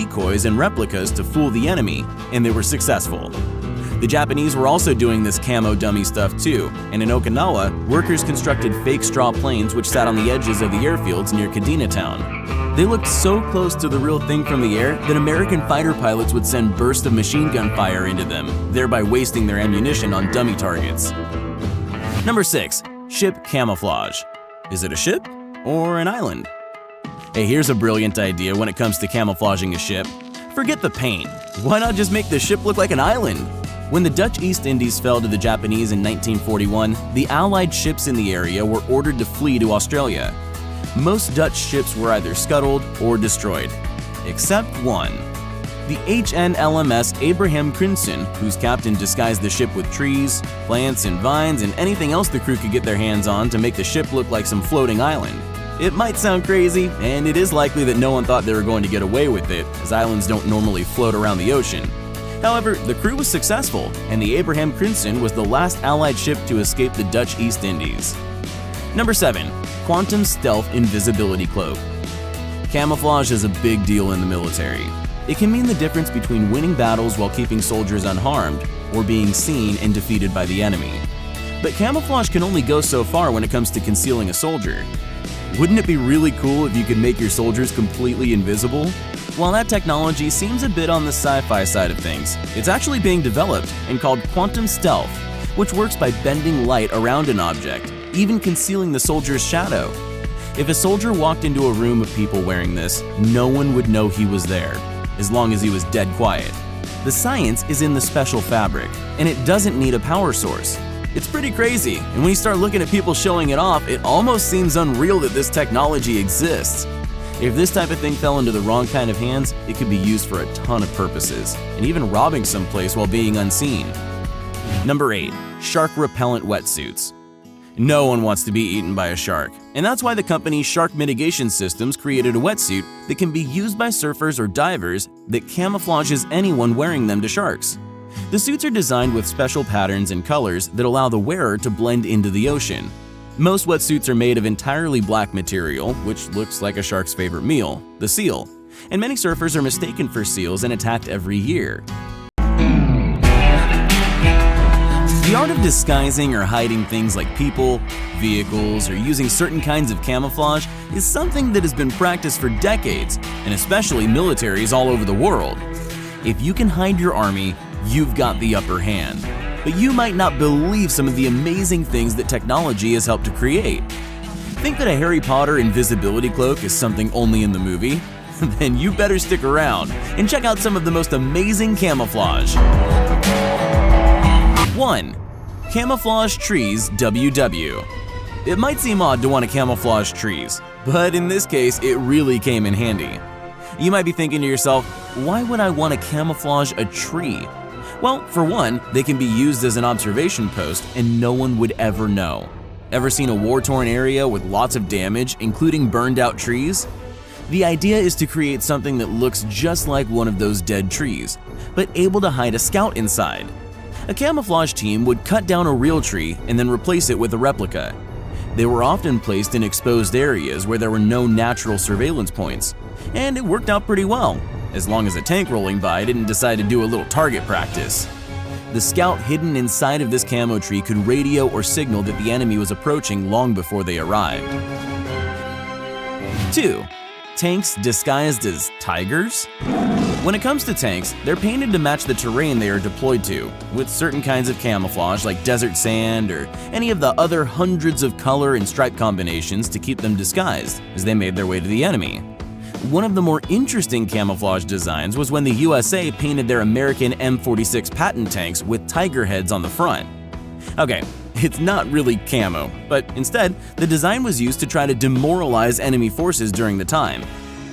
decoys and replicas to fool the enemy, and they were successful. The Japanese were also doing this camo dummy stuff too, and in Okinawa, workers constructed fake straw planes which sat on the edges of the airfields near Kadena town. They looked so close to the real thing from the air that American fighter pilots would send bursts of machine gun fire into them, thereby wasting their ammunition on dummy targets. Number 6. Ship camouflage. Is it a ship or an island? Hey, here's a brilliant idea when it comes to camouflaging a ship. Forget the paint. Why not just make the ship look like an island? When the Dutch East Indies fell to the Japanese in 1941, the Allied ships in the area were ordered to flee to Australia. Most Dutch ships were either scuttled or destroyed, except one. The HNLMS Abraham Crimson, whose captain disguised the ship with trees, plants, and vines and anything else the crew could get their hands on to make the ship look like some floating island. It might sound crazy, and it is likely that no one thought they were going to get away with it, as islands don't normally float around the ocean. However, the crew was successful, and the Abraham Crimson was the last Allied ship to escape the Dutch East Indies. Number 7. Quantum Stealth Invisibility Cloak. Camouflage is a big deal in the military. It can mean the difference between winning battles while keeping soldiers unharmed, or being seen and defeated by the enemy. But camouflage can only go so far when it comes to concealing a soldier. Wouldn't it be really cool if you could make your soldiers completely invisible? While that technology seems a bit on the sci-fi side of things, it's actually being developed and called quantum stealth, which works by bending light around an object, even concealing the soldier's shadow. If a soldier walked into a room of people wearing this, no one would know he was there, as long as he was dead quiet. The science is in the special fabric, and it doesn't need a power source. It's pretty crazy, and when you start looking at people showing it off, it almost seems unreal that this technology exists. If this type of thing fell into the wrong kind of hands, it could be used for a ton of purposes, and even robbing someplace while being unseen. Number 8. Shark repellent wetsuits. No one wants to be eaten by a shark, and that's why the company Shark Mitigation Systems created a wetsuit that can be used by surfers or divers that camouflages anyone wearing them to sharks. The suits are designed with special patterns and colors that allow the wearer to blend into the ocean. Most wetsuits are made of entirely black material, which looks like a shark's favorite meal, the seal, and many surfers are mistaken for seals and attacked every year. The art of disguising or hiding things like people, vehicles, or using certain kinds of camouflage is something that has been practiced for decades, and especially militaries all over the world. If you can hide your army, you've got the upper hand. But you might not believe some of the amazing things that technology has helped to create. Think that a Harry Potter invisibility cloak is something only in the movie? Then you better stick around and check out some of the most amazing camouflage. 1. Camouflage Trees WW. It might seem odd to want to camouflage trees, but in this case, it really came in handy. You might be thinking to yourself, why would I want to camouflage a tree? Well, for one, they can be used as an observation post and no one would ever know. Ever seen a war-torn area with lots of damage, including burned out trees? The idea is to create something that looks just like one of those dead trees, but able to hide a scout inside. A camouflage team would cut down a real tree and then replace it with a replica. They were often placed in exposed areas where there were no natural surveillance points, and it worked out pretty well, as long as a tank rolling by didn't decide to do a little target practice. The scout hidden inside of this camo tree could radio or signal that the enemy was approaching long before they arrived. 2. Tanks disguised as tigers? When it comes to tanks, they're painted to match the terrain they are deployed to, with certain kinds of camouflage like desert sand or any of the other hundreds of color and stripe combinations to keep them disguised as they made their way to the enemy. One of the more interesting camouflage designs was when the USA painted their American M46 Patton tanks with tiger heads on the front. Okay, it's not really camo, but instead, the design was used to try to demoralize enemy forces during the time.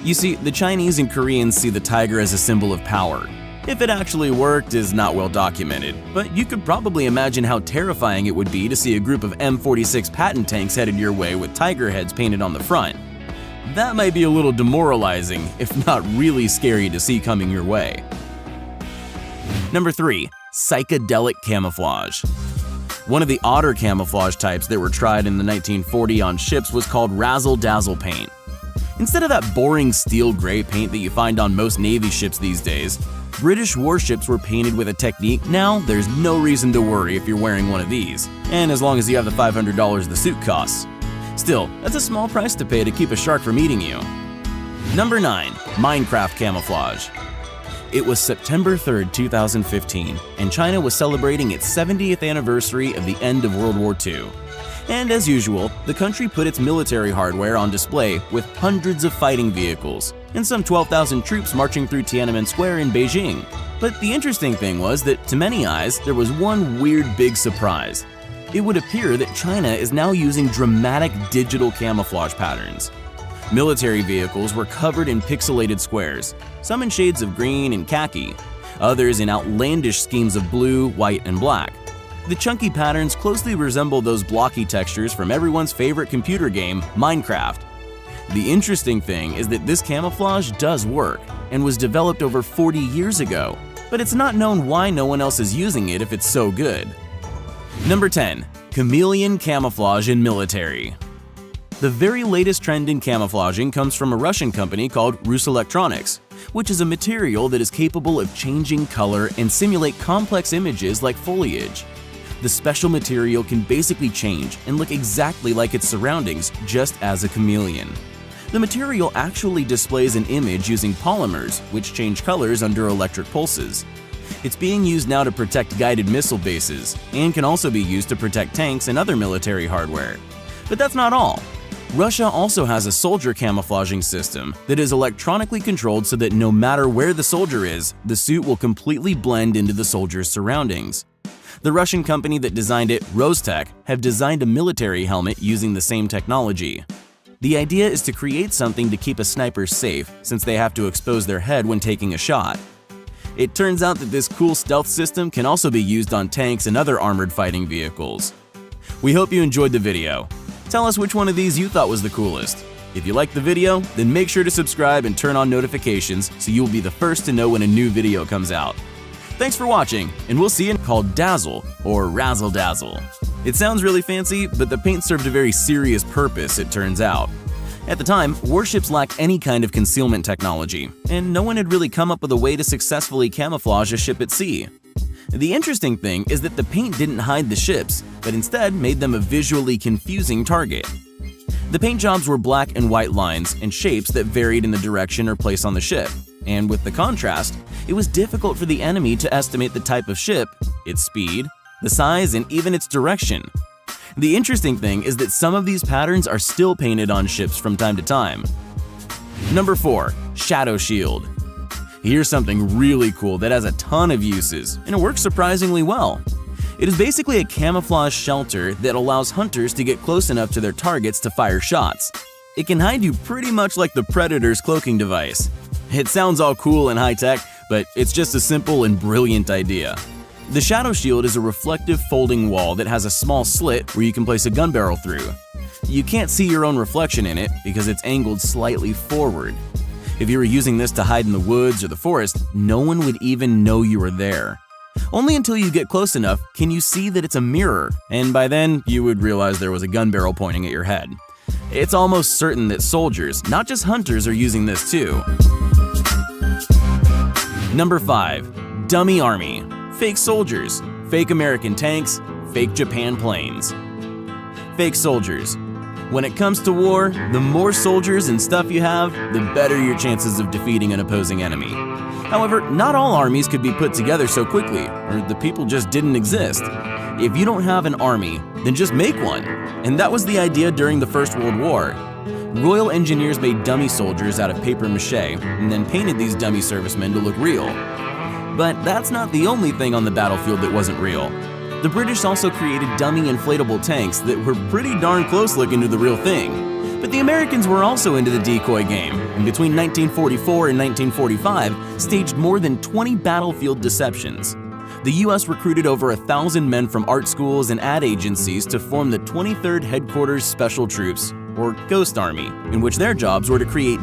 You see, the Chinese and Koreans see the tiger as a symbol of power. If it actually worked is not well documented, but you could probably imagine how terrifying it would be to see a group of M46 Patton tanks headed your way with tiger heads painted on the front. That might be a little demoralizing, if not really scary to see coming your way. Number 3. Psychedelic camouflage. One of the odder camouflage types that were tried in the 1940s on ships was called razzle-dazzle paint. Instead of that boring steel gray paint that you find on most Navy ships these days, British warships were painted with a technique now there's no reason to worry if you're wearing one of these, and as long as you have the $500 the suit costs. Still, that's a small price to pay to keep a shark from eating you. Number 9. Minecraft camouflage. It was September 3rd, 2015, and China was celebrating its 70th anniversary of the end of World War II. And as usual, the country put its military hardware on display with hundreds of fighting vehicles and some 12,000 troops marching through Tiananmen Square in Beijing. But the interesting thing was that to many eyes, there was one weird big surprise. It would appear that China is now using dramatic digital camouflage patterns. Military vehicles were covered in pixelated squares, some in shades of green and khaki, others in outlandish schemes of blue, white, and black. The chunky patterns closely resemble those blocky textures from everyone's favorite computer game, Minecraft. The interesting thing is that this camouflage does work and was developed over 40 years ago, but it's not known why no one else is using it if it's so good. Number 10. Chameleon camouflage in military. The very latest trend in camouflaging comes from a Russian company called Rus Electronics, which is a material that is capable of changing color and simulate complex images like foliage. The special material can basically change and look exactly like its surroundings, just as a chameleon. The material actually displays an image using polymers, which change colors under electric pulses. It's being used now to protect guided missile bases, and can also be used to protect tanks and other military hardware. But that's not all. Russia also has a soldier camouflaging system that is electronically controlled so that no matter where the soldier is, the suit will completely blend into the soldier's surroundings. The Russian company that designed it, Rostec, have designed a military helmet using the same technology. The idea is to create something to keep a sniper safe, since they have to expose their head when taking a shot. It turns out that this cool stealth system can also be used on tanks and other armored fighting vehicles. We hope you enjoyed the video. Tell us which one of these you thought was the coolest. If you liked the video, then make sure to subscribe and turn on notifications so you'll be the first to know when a new video comes out. Thanks for watching, and we'll see you in called Dazzle or Razzle Dazzle. It sounds really fancy, but the paint served a very serious purpose, it turns out. At the time, warships lacked any kind of concealment technology, and no one had really come up with a way to successfully camouflage a ship at sea. The interesting thing is that the paint didn't hide the ships, but instead made them a visually confusing target. The paint jobs were black and white lines and shapes that varied in the direction or place on the ship, and with the contrast, it was difficult for the enemy to estimate the type of ship, its speed, the size, and even its direction. The interesting thing is that some of these patterns are still painted on ships from time to time. Number 4. Shadow Shield. Here's something really cool that has a ton of uses, and it works surprisingly well. It is basically a camouflage shelter that allows hunters to get close enough to their targets to fire shots. It can hide you pretty much like the Predator's cloaking device. It sounds all cool and high-tech, but it's just a simple and brilliant idea. The Shadow Shield is a reflective folding wall that has a small slit where you can place a gun barrel through. You can't see your own reflection in it because it's angled slightly forward. If you were using this to hide in the woods or the forest, no one would even know you were there. Only until you get close enough can you see that it's a mirror, and by then you would realize there was a gun barrel pointing at your head. It's almost certain that soldiers, not just hunters, are using this too. Number 5. Dummy Army. Fake soldiers, fake American tanks, fake Japan planes. Fake soldiers. When it comes to war, the more soldiers and stuff you have, the better your chances of defeating an opposing enemy. However, not all armies could be put together so quickly, or the people just didn't exist. If you don't have an army, then just make one. And that was the idea during the First World War. Royal engineers made dummy soldiers out of paper mache and then painted these dummy servicemen to look real. But that's not the only thing on the battlefield that wasn't real. The British also created dummy inflatable tanks that were pretty darn close looking to the real thing. But the Americans were also into the decoy game, and between 1944 and 1945 staged more than 20 battlefield deceptions. The US recruited over 1,000 men from art schools and ad agencies to form the 23rd Headquarters Special Troops, or Ghost Army, in which their jobs were to create